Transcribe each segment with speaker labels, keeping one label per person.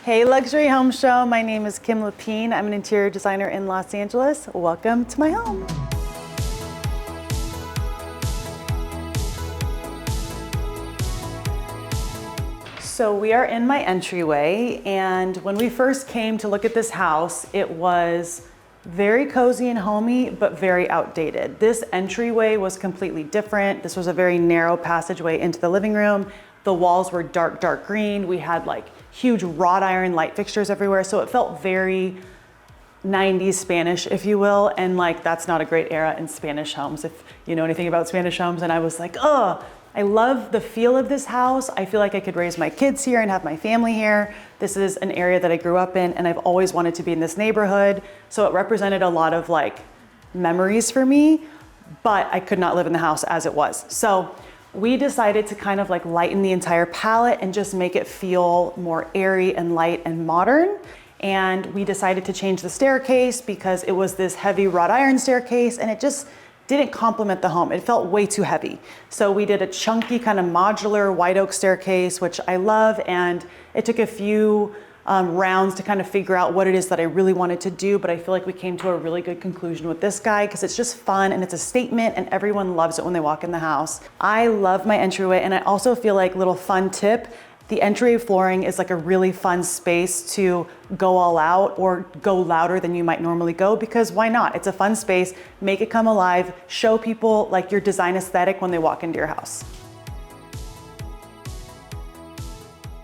Speaker 1: Hey Luxury Home Show, my name is Kim Lapin. I'm an interior designer in Los Angeles. Welcome to my home. So we are in my entryway, and when we first came to look at this house, it was very cozy and homey, but very outdated. This entryway was completely different. This was a very narrow passageway into the living room. The walls were dark green. We had like huge wrought iron light fixtures everywhere. So it felt very 90s Spanish, if you will. And like, that's not a great era in Spanish homes, if you know anything about Spanish homes. And I was like, oh, I love the feel of this house. I feel like I could raise my kids here and have my family here. This is an area that I grew up in, and I've always wanted to be in this neighborhood. So it represented a lot of like memories for me, but I could not live in the house as it was. So we decided to kind of like lighten the entire palette and just make it feel more airy and light and modern. And we decided to change the staircase because it was this heavy wrought iron staircase, and it just didn't complement the home. It felt way too heavy. So we did a chunky kind of modular white oak staircase, which I love. And it took a few rounds to kind of figure out what it is that I really wanted to do. But I feel like we came to a really good conclusion with this guy because it's just fun and it's a statement and everyone loves it when they walk in the house. I love my entryway, and I also feel like, little fun tip, the entryway flooring is like a really fun space to go all out or go louder than you might normally go, because why not? It's a fun space, make it come alive, show people like your design aesthetic when they walk into your house.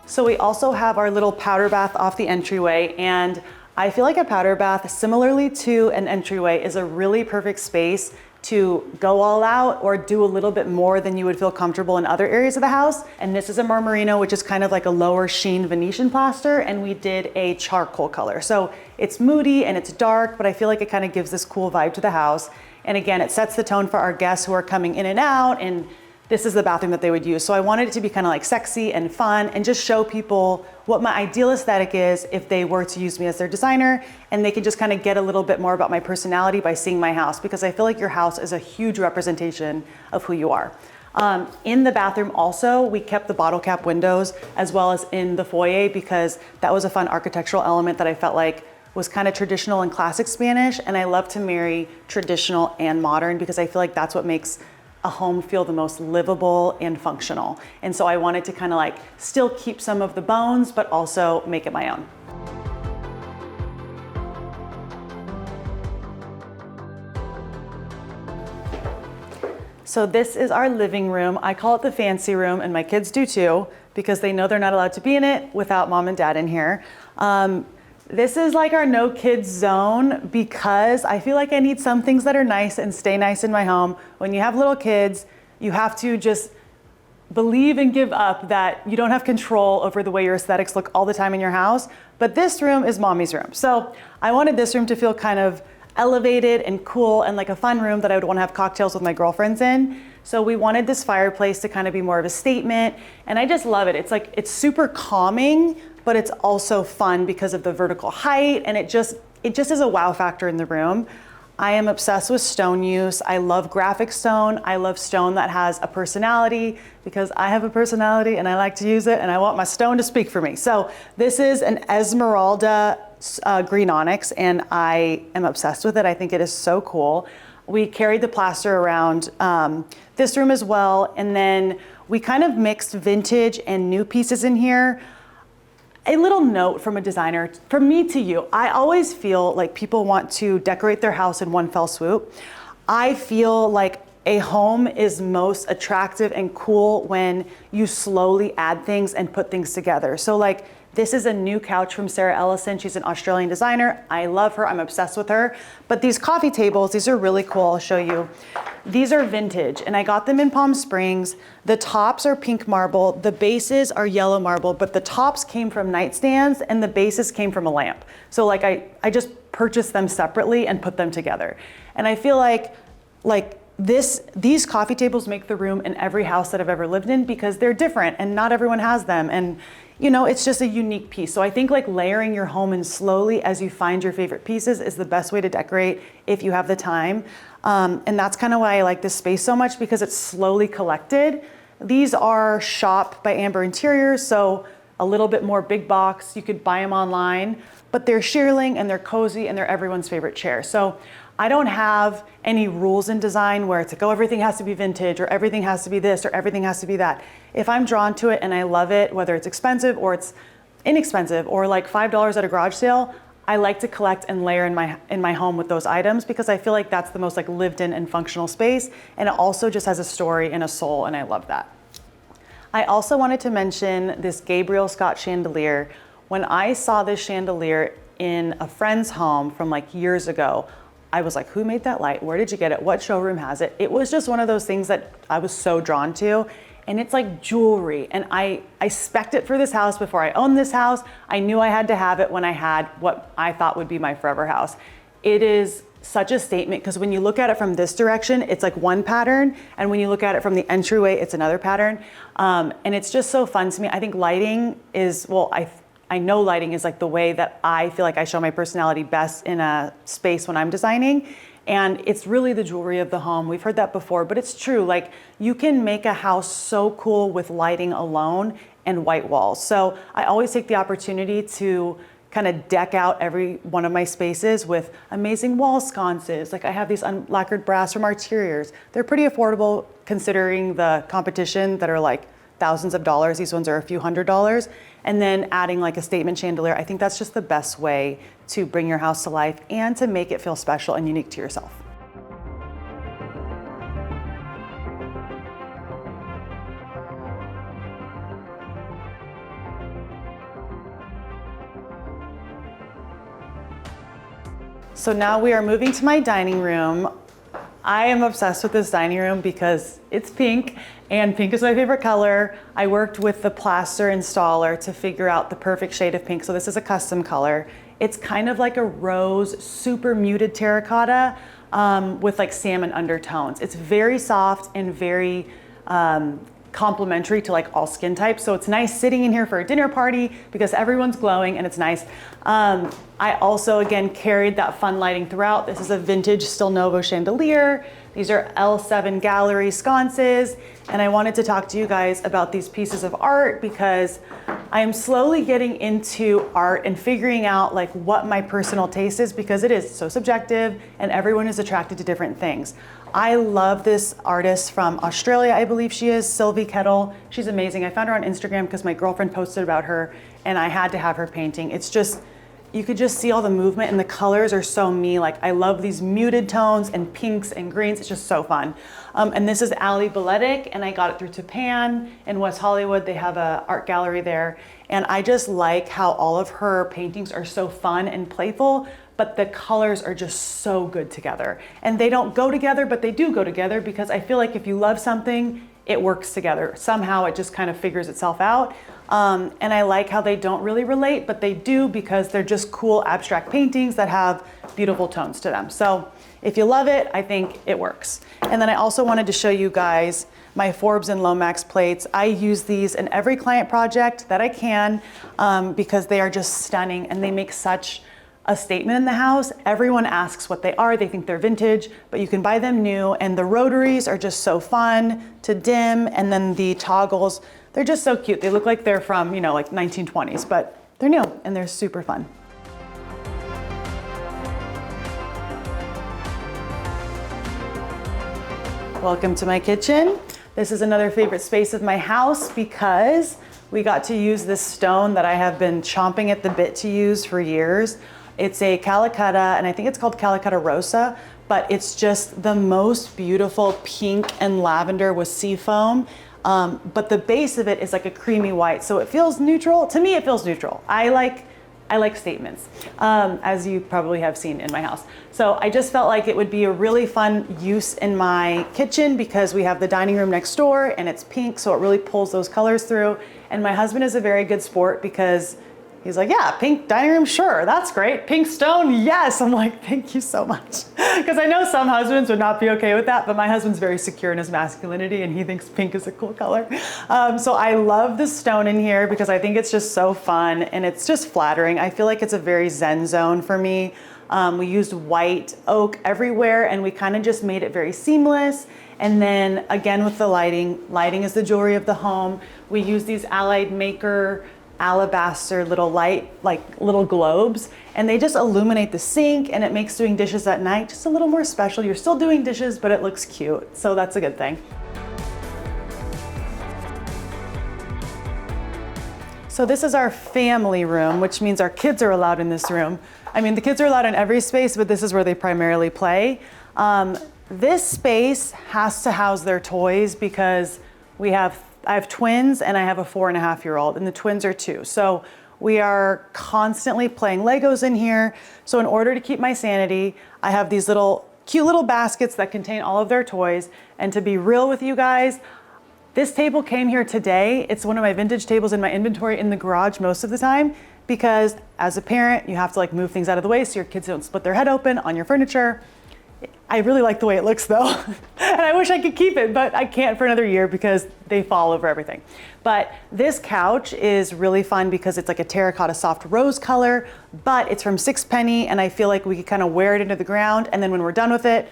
Speaker 1: So we also have our little powder bath off the entryway, and I feel like a powder bath, similarly to an entryway, is a really perfect space to go all out or do a little bit more than you would feel comfortable in other areas of the house. And this is a Marmorino, which is kind of like a lower sheen Venetian plaster, and we did a charcoal color. So it's moody and it's dark, but I feel like it kind of gives this cool vibe to the house. And again, it sets the tone for our guests who are coming in and out, and this is the bathroom that they would use. So I wanted it to be kind of like sexy and fun and just show people what my ideal aesthetic is if they were to use me as their designer, and they could just kind of get a little bit more about my personality by seeing my house, because I feel like your house is a huge representation of who you are. In the bathroom also, we kept the bottle cap windows as well as in the foyer, because that was a fun architectural element that I felt like was kind of traditional and classic Spanish. And I love to marry traditional and modern because I feel like that's what makes a home feel the most livable and functional. And so I wanted to kind of like still keep some of the bones, but also make it my own. So this is our living room. I call it the fancy room, and my kids do too, because they know they're not allowed to be in it without mom and dad in here. This is like our no kids zone, because I feel like I need some things that are nice and stay nice in my home. When you have little kids, you have to just believe and give up that you don't have control over the way your aesthetics look all the time in your house. But this room is mommy's room. So I wanted this room to feel kind of elevated and cool and like a fun room that I would want to have cocktails with my girlfriends in. So we wanted this fireplace to kind of be more of a statement, and I just love it. It's like, it's super calming, but it's also fun because of the vertical height, and it just is a wow factor in the room. I am obsessed with stone use. I love graphic stone. I love stone that has a personality, because I have a personality and I like to use it, and I want my stone to speak for me. So this is an Esmeralda green onyx, and I am obsessed with it. I think it is so cool. We carried the plaster around this room as well, and then we kind of mixed vintage and new pieces in here. A little note from a designer, from me to you. I always feel like people want to decorate their house in one fell swoop. I feel like a home is most attractive and cool when you slowly add things and put things together. So like, this is a new couch from Sarah Ellison. She's an Australian designer. I love her, I'm obsessed with her. But these coffee tables, these are really cool, I'll show you. These are vintage, and I got them in Palm Springs. The tops are pink marble, the bases are yellow marble, but the tops came from nightstands and the bases came from a lamp. So like I just purchased them separately and put them together. And I feel like these coffee tables make the room in every house that I've ever lived in, because they're different and not everyone has them. And you know, it's just a unique piece. So I think like layering your home in slowly as you find your favorite pieces is the best way to decorate if you have the time. And that's kind of why I like this space so much, because it's slowly collected. These are Shop by Amber Interiors. So a little bit more big box. You could buy them online, but they're shearling and they're cozy and they're everyone's favorite chair. So I don't have any rules in design where it's like, oh, everything has to be vintage or everything has to be this or everything has to be that. If I'm drawn to it and I love it, whether it's expensive or it's inexpensive or like $5 at a garage sale, I like to collect and layer in my home with those items because I feel like that's the most like lived in and functional space. And it also just has a story and a soul, and I love that. I also wanted to mention this Gabriel Scott chandelier. When I saw this chandelier in a friend's home from like years ago, I was like, who made that light? Where did you get it? What showroom has it? It was just one of those things that I was so drawn to. And it's like jewelry. And I spec'd it for this house before I owned this house. I knew I had to have it when I had what I thought would be my forever house. It is such a statement because when you look at it from this direction, it's like one pattern. And when you look at it from the entryway, it's another pattern. And it's just so fun to me. I think lighting is, well, I know lighting is like the way that I feel like I show my personality best in a space when I'm designing. And it's really the jewelry of the home. We've heard that before, but it's true. Like you can make a house so cool with lighting alone and white walls. So I always take the opportunity to kind of deck out every one of my spaces with amazing wall sconces. Like I have these unlacquered brass from Arteriors. They're pretty affordable considering the competition that are like thousands of dollars. These ones are a few $100s. And then adding like a statement chandelier. I think that's just the best way to bring your house to life and to make it feel special and unique to yourself. So now we are moving to my dining room. I am obsessed with this dining room because it's pink and pink is my favorite color. I worked with the plaster installer to figure out the perfect shade of pink. So this is a custom color. It's kind of like a rose, super muted terracotta with like salmon undertones. It's very soft and very complementary to like all skin types. So it's nice sitting in here for a dinner party because everyone's glowing and it's nice. I also, again, carried that fun lighting throughout. This is a vintage Still Novo chandelier. These are L7 gallery sconces. And I wanted to talk to you guys about these pieces of art because I am slowly getting into art and figuring out like what my personal taste is because it is so subjective and everyone is attracted to different things. I love this artist from Australia, I believe she is, Sylvie Kettle. She's amazing. I found her on Instagram because my girlfriend posted about her and I had to have her painting. It's just, you could just see all the movement and the colors are so me. Like I love these muted tones and pinks and greens. It's just so fun. And this is Ali Beletic and I got it through Tapan in West Hollywood. They have an art gallery there. And I just like how all of her paintings are so fun and playful, but the colors are just so good together. And they don't go together, but they do go together because I feel like if you love something, it works together. Somehow it just kind of figures itself out. And I like how they don't really relate, but they do because they're just cool abstract paintings that have beautiful tones to them. So if you love it, I think it works. And then I also wanted to show you guys my Forbes and Lomax plates. I use these in every client project that I can because they are just stunning and they make such a statement in the house. Everyone asks what they are. They think they're vintage, but you can buy them new. And the rotaries are just so fun to dim. And then the toggles, they're just so cute. They look like they're from, you know, like 1920s, but they're new and they're super fun. Welcome to my kitchen. This is another favorite space of my house because we got to use this stone that I have been chomping at the bit to use for years. It's a Calicut, and I think it's called Calicut Rosa, but it's just the most beautiful pink and lavender with sea foam. But the base of it is like a creamy white, so it feels neutral. To me, it feels neutral. I like statements, as you probably have seen in my house. So I just felt like it would be a really fun use in my kitchen because we have the dining room next door and it's pink, so it really pulls those colors through. And my husband is a very good sport because he's like, yeah, pink dining room, sure, that's great. Pink stone, yes. I'm like, thank you so much. Because I know some husbands would not be okay with that, but my husband's very secure in his masculinity and he thinks pink is a cool color. So I love the stone in here because I think it's just so fun and it's just flattering. I feel like it's a very zen zone for me. We used white oak everywhere and we kind of just made it very seamless. And then again with the lighting is the jewelry of the home. We use these Allied Maker alabaster little light, like little globes, and they just illuminate the sink, and it makes doing dishes at night just a little more special. You're still doing dishes, but it looks cute, so that's a good thing. So this is our family room, which means our kids are allowed in this room. I mean, the kids are allowed in every space, but this is where they primarily play. This space has to house their toys because I have twins and I have a 4.5-year-old, and the twins are 2. So we are constantly playing Legos in here. So in order to keep my sanity, I have these cute little baskets that contain all of their toys. And to be real with you guys, this table came here today. It's one of my vintage tables in my inventory in the garage most of the time, because as a parent, you have to move things out of the way so your kids don't split their head open on your furniture. I really like the way it looks though. And I wish I could keep it, but I can't for another year because they fall over everything. But this couch is really fun because it's like a terracotta soft rose color, but it's from Sixpenny, and I feel like we could kind of wear it into the ground, and then when we're done with it,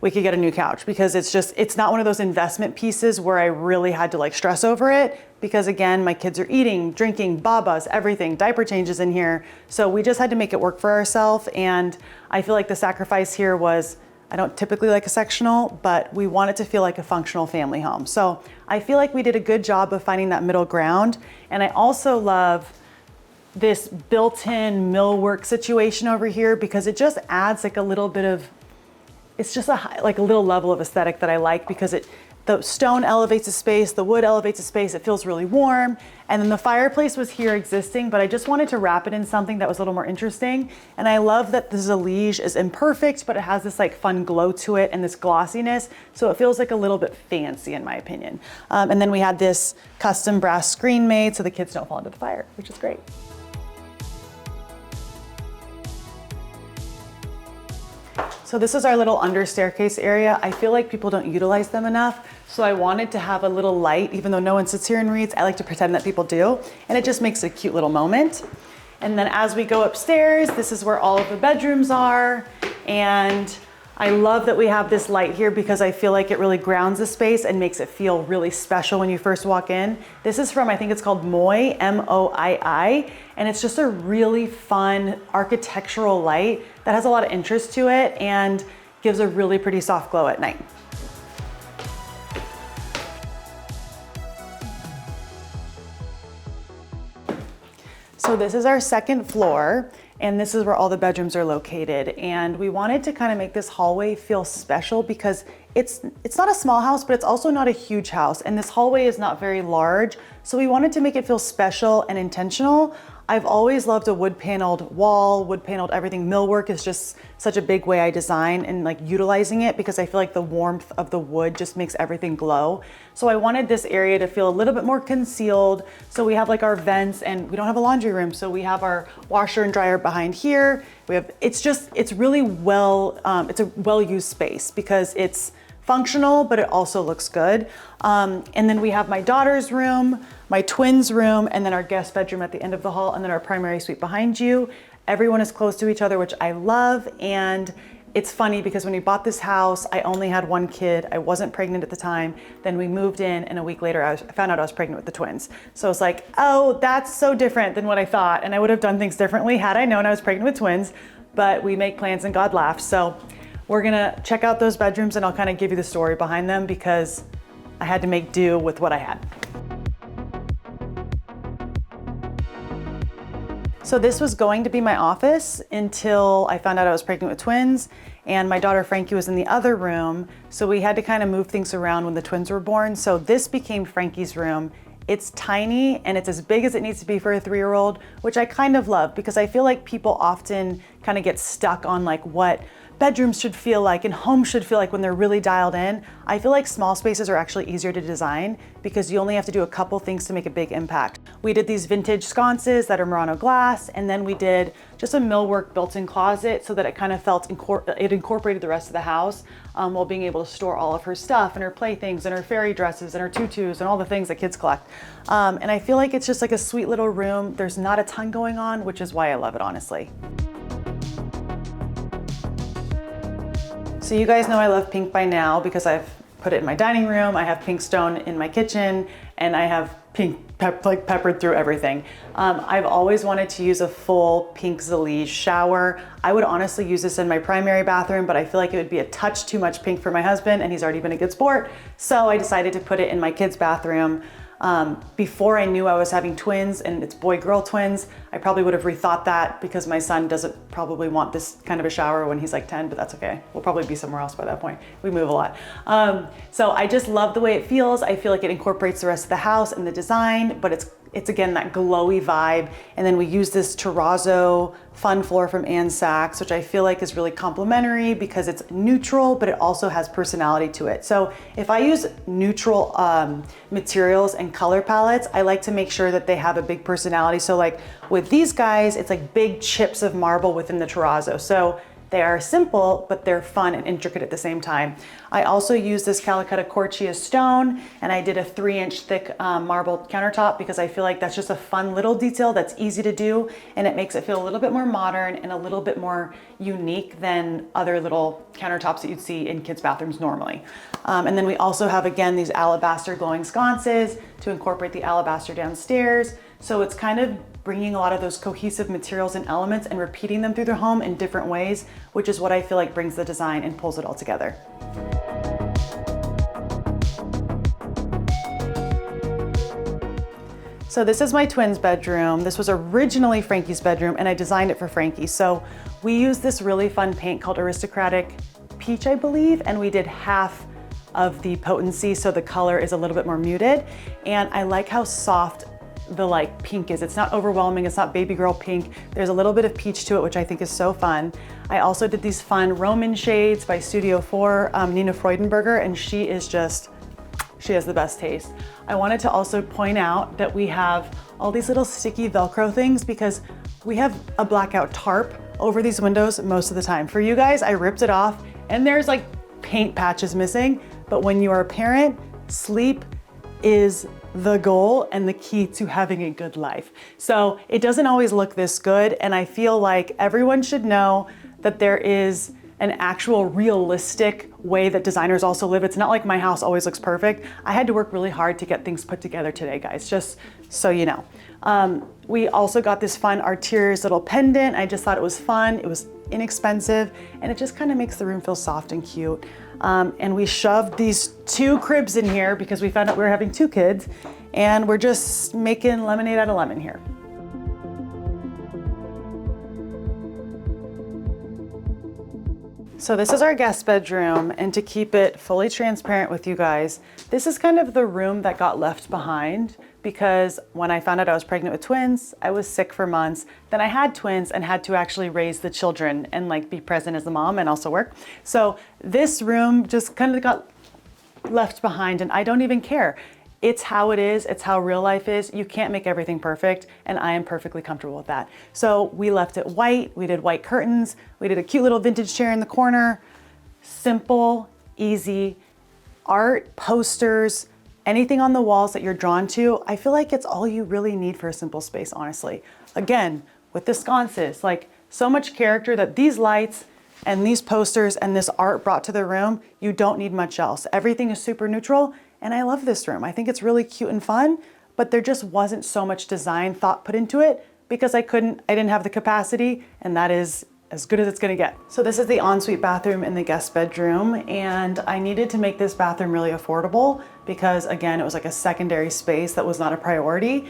Speaker 1: we could get a new couch, because it's not one of those investment pieces where I really had to stress over it, because again, my kids are eating, drinking, babas, everything, diaper changes in here. So we just had to make it work for ourselves. And I feel like the sacrifice here was, I don't typically like a sectional, but we want it to feel like a functional family home. So I feel like we did a good job of finding that middle ground. And I also love this built-in millwork situation over here, because it just adds a little bit of, it's just a little level of aesthetic that I like, because the stone elevates the space, the wood elevates the space, it feels really warm. And then the fireplace was here existing, but I just wanted to wrap it in something that was a little more interesting. And I love that the Zalige is imperfect, but it has this fun glow to it and this glossiness. So it feels a little bit fancy in my opinion. And then we had this custom brass screen made so the kids don't fall into the fire, which is great. So this is our little under staircase area. I feel like people don't utilize them enough. So I wanted to have a little light, even though no one sits here and reads. I like to pretend that people do. And it just makes a cute little moment. And then as we go upstairs, this is where all of the bedrooms are. And I love that we have this light here because I feel like it really grounds the space and makes it feel really special when you first walk in. This is from, I think it's called Moi, M-O-I-I, and it's just a really fun architectural light that has a lot of interest to it and gives a really pretty soft glow at night. So this is our second floor, and this is where all the bedrooms are located. And we wanted to kind of make this hallway feel special because it's not a small house, but it's also not a huge house. And this hallway is not very large. So we wanted to make it feel special and intentional. I've always loved a wood paneled wall, wood paneled everything. Millwork is just such a big way I design and utilizing it because I feel like the warmth of the wood just makes everything glow. So I wanted this area to feel a little bit more concealed. So we have our vents, and we don't have a laundry room. So we have our washer and dryer behind here. It's really well, it's a well-used space because it's functional, but it also looks good. And then we have my daughter's room, my twins' room, and then our guest bedroom at the end of the hall, and then our primary suite behind you. Everyone is close to each other, which I love. And it's funny because when we bought this house, I only had one kid. I wasn't pregnant at the time. Then we moved in, and a week later, I found out I was pregnant with the twins. So it's like, oh, that's so different than what I thought. And I would have done things differently had I known I was pregnant with twins, but we make plans and God laughs. So we're gonna check out those bedrooms, and I'll kind of give you the story behind them because I had to make do with what I had. So this was going to be my office until I found out I was pregnant with twins, and my daughter Frankie was in the other room. So we had to kind of move things around when the twins were born. So this became Frankie's room. It's tiny and it's as big as it needs to be for a 3-year-old, which I kind of love because I feel like people often kind of get stuck on what bedrooms should feel like and homes should feel like when they're really dialed in. I feel like small spaces are actually easier to design because you only have to do a couple things to make a big impact. We did these vintage sconces that are Murano glass, and then we did just a millwork built-in closet so that it kind of felt it incorporated the rest of the house while being able to store all of her stuff and her playthings and her fairy dresses and her tutus and all the things that kids collect. And I feel like it's just a sweet little room. There's not a ton going on, which is why I love it, honestly. So you guys know I love pink by now because I've put it in my dining room, I have pink stone in my kitchen, and I have pink like peppered through everything. I've always wanted to use a full pink Zalige shower. I would honestly use this in my primary bathroom, but I feel like it would be a touch too much pink for my husband, and he's already been a good sport. So I decided to put it in my kids' bathroom. Before I knew I was having twins, and it's boy-girl twins, I probably would have rethought that because my son doesn't probably want this kind of a shower when he's like 10, but that's okay. We'll probably be somewhere else by that point. We move a lot. So I just love the way it feels. I feel like it incorporates the rest of the house and the design, but it's again that glowy vibe. And then we use this terrazzo fun floor from Ann Sachs, which I feel like is really complimentary because it's neutral, but it also has personality to it. So if I use neutral materials and color palettes, I like to make sure that they have a big personality. So like with these guys, it's like big chips of marble within the terrazzo. So they are simple, but they're fun and intricate at the same time. I also use this Calicut Corchia stone, and I did a 3-inch thick marble countertop because I feel like that's just a fun little detail that's easy to do, and it makes it feel a little bit more modern and a little bit more unique than other little countertops that you'd see in kids' bathrooms normally. And then we also have, again, these alabaster glowing sconces to incorporate the alabaster downstairs. So it's kind of bringing a lot of those cohesive materials and elements and repeating them through the home in different ways, which is what I feel like brings the design and pulls it all together. So this is my twins' bedroom. This was originally Frankie's bedroom, and I designed it for Frankie. So we used this really fun paint called Aristocratic Peach, I believe, and we did half of the potency, so the color is a little bit more muted. And I like how soft the like pink is. It's not overwhelming, it's not baby girl pink. There's a little bit of peach to it, which I think is so fun. I also did these fun Roman shades by Studio 4, Nina Freudenberger, and she has the best taste. I wanted to also point out that we have all these little sticky Velcro things because we have a blackout tarp over these windows most of the time. For you guys, I ripped it off and there's like paint patches missing, but when you are a parent, sleep is the goal and the key to having a good life. So it doesn't always look this good, and I feel like everyone should know that there is an actual realistic way that designers also live. It's not like my house always looks perfect. I had to work really hard to get things put together today, guys, just so you know. We also got this fun Artieres little pendant. I just thought it was fun. It was inexpensive, and it just kind of makes the room feel soft and cute. And we shoved these 2 cribs in here because we found out we were having 2 kids, and we're just making lemonade out of lemon here. So this is our guest bedroom, and to keep it fully transparent with you guys, this is kind of the room that got left behind because when I found out I was pregnant with twins, I was sick for months. Then I had twins and had to actually raise the children and like be present as a mom and also work. So this room just kind of got left behind, and I don't even care. It's how it is, it's how real life is. You can't make everything perfect, and I am perfectly comfortable with that. So we left it white, we did white curtains, we did a cute little vintage chair in the corner. Simple, easy, art, posters, anything on the walls that you're drawn to. I feel like it's all you really need for a simple space, honestly. Again, with the sconces, like so much character that these lights and these posters and this art brought to the room, you don't need much else. Everything is super neutral. And I love this room. I think it's really cute and fun, but there just wasn't so much design thought put into it because I didn't have the capacity, and that is as good as it's gonna get. So this is the ensuite bathroom in the guest bedroom, and I needed to make this bathroom really affordable because again, it was like a secondary space that was not a priority.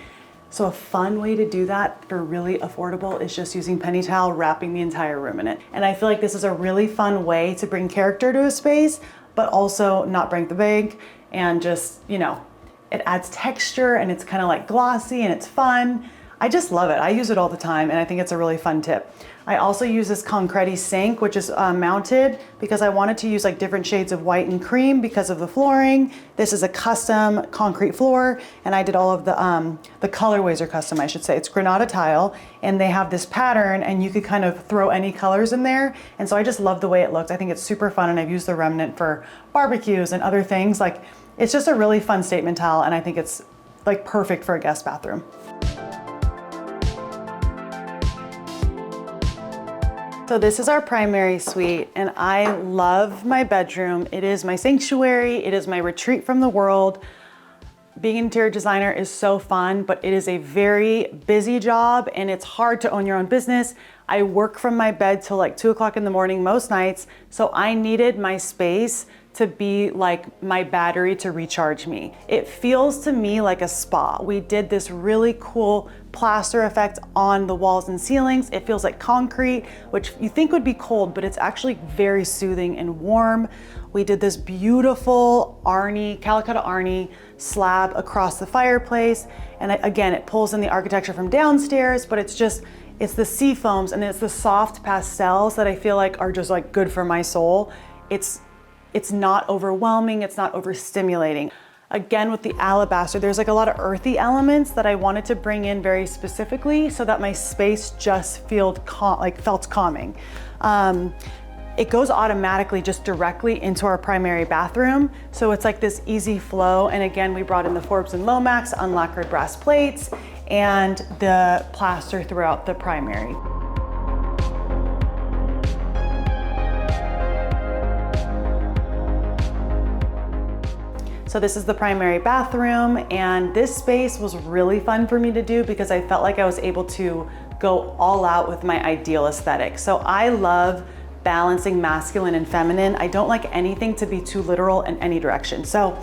Speaker 1: So a fun way to do that for really affordable is just using penny towel, wrapping the entire room in it. And I feel like this is a really fun way to bring character to a space, but also not break the bank. And just, you know, it adds texture and it's kind of like glossy and it's fun. I just love it. I use it all the time, and I think it's a really fun tip. I also use this Concreti sink, which is mounted because I wanted to use like different shades of white and cream because of the flooring. This is a custom concrete floor, and I did all of the colorways are custom, I should say. It's Granada tile, and they have this pattern, and you could kind of throw any colors in there. And so I just love the way it looks. I think it's super fun, and I've used the remnant for barbecues and other things. Like, it's just a really fun statement tile, and I think it's like perfect for a guest bathroom. So this is our primary suite, and I love my bedroom. It is my sanctuary. It is my retreat from the world. being an interior designer is so fun, but it is a very busy job and it's hard to own your own business. I work from my bed till like 2 o'clock in the morning most nights, so I needed my space to be like my battery to recharge me. It feels to me like a spa. We did this really cool plaster effect on the walls and ceilings. It feels like concrete, which you think would be cold, but it's actually very soothing and warm. We did this beautiful Calicut Arnie slab across the fireplace. And again, it pulls in the architecture from downstairs, but it's the sea foams and it's the soft pastels that I feel like are just like good for my soul. It's not overwhelming, it's not overstimulating. Again, with the alabaster, there's like a lot of earthy elements that I wanted to bring in very specifically so that my space just felt calming. It goes automatically just directly into our primary bathroom. So it's like this easy flow. And again, we brought in the Forbes and Lomax unlacquered brass plates and the plaster throughout the primary. So this is the primary bathroom, and this space was really fun for me to do because I felt like I was able to go all out with my ideal aesthetic. So I love balancing masculine and feminine. I don't like anything to be too literal in any direction. So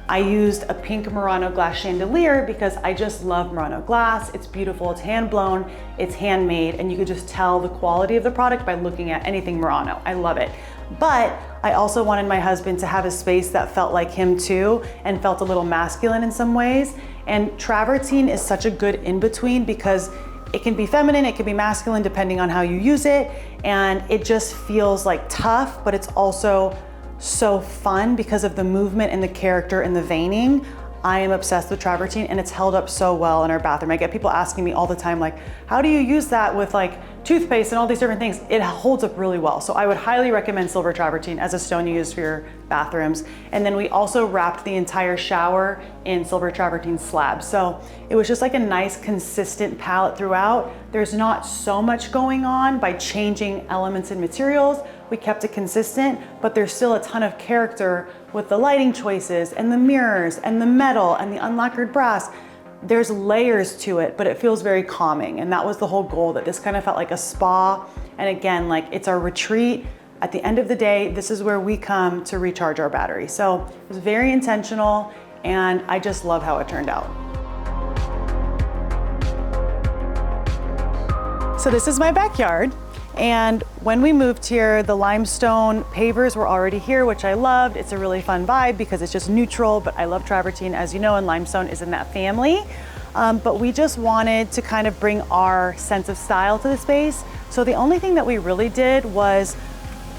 Speaker 1: I used a pink Murano glass chandelier because I just love Murano glass. It's beautiful, it's hand blown, it's handmade, and you could just tell the quality of the product by looking at anything Murano. I love it. But I also wanted my husband to have a space that felt like him too and felt a little masculine in some ways. And travertine is such a good in-between because it can be feminine, it can be masculine depending on how you use it. And it just feels like tough, but it's also so fun because of the movement and the character and the veining. I am obsessed with travertine and it's held up so well in our bathroom. I get people asking me all the time, like, how do you use that with like toothpaste and all these different things? It holds up really well. So I would highly recommend silver travertine as a stone you use for your bathrooms. And then we also wrapped the entire shower in silver travertine slabs. So it was just like a nice consistent palette throughout. There's not so much going on by changing elements and materials. We kept it consistent, but there's still a ton of character with the lighting choices and the mirrors and the metal and the unlacquered brass. There's layers to it, but it feels very calming. And that was the whole goal, that this kind of felt like a spa. And again, like it's our retreat. At the end of the day, this is where we come to recharge our battery. So it was very intentional and I just love how it turned out. So this is my backyard. And when we moved here, the limestone pavers were already here, which I loved. It's a really fun vibe because it's just neutral, but I love travertine, as you know, and limestone is in that family. But we just wanted to kind of bring our sense of style to the space. So the only thing that we really did was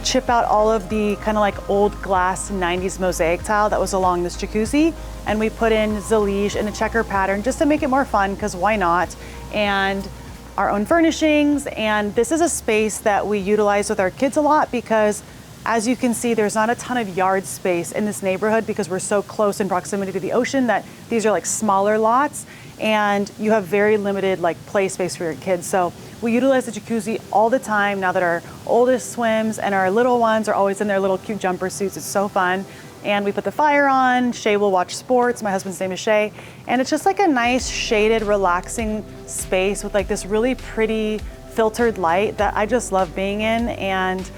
Speaker 1: chip out all of the kind of like old glass 90s mosaic tile that was along this jacuzzi. And we put in Zalige in a checker pattern just to make it more fun, because why not? And our own furnishings. And this is a space that we utilize with our kids a lot because, as you can see, there's not a ton of yard space in this neighborhood because we're so close in proximity to the ocean that these are like smaller lots and you have very limited like play space for your kids. So we utilize the jacuzzi all the time now that our oldest swims and our little ones are always in their little cute jumper suits. It's so fun. And we put the fire on. Shay will watch sports. My husband's name is Shay. And it's just like a nice shaded, relaxing space with like this really pretty filtered light that I just love being in. And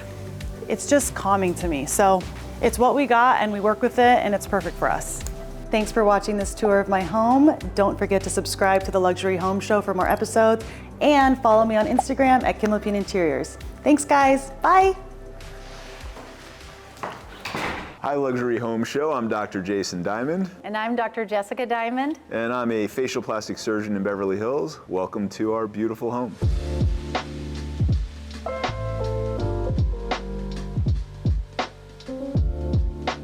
Speaker 1: it's just calming to me. So it's what we got and we work with it and it's perfect for us. Thanks for watching this tour of my home. Don't forget to subscribe to the Luxury Home Show for more episodes and follow me on Instagram at Kim Lapin Interiors. Thanks guys, bye.
Speaker 2: Hi, Luxury Home Show. I'm Dr. Jason Diamond.
Speaker 3: And I'm Dr. Jessica Diamond.
Speaker 2: And I'm a facial plastic surgeon in Beverly Hills. Welcome to our beautiful home.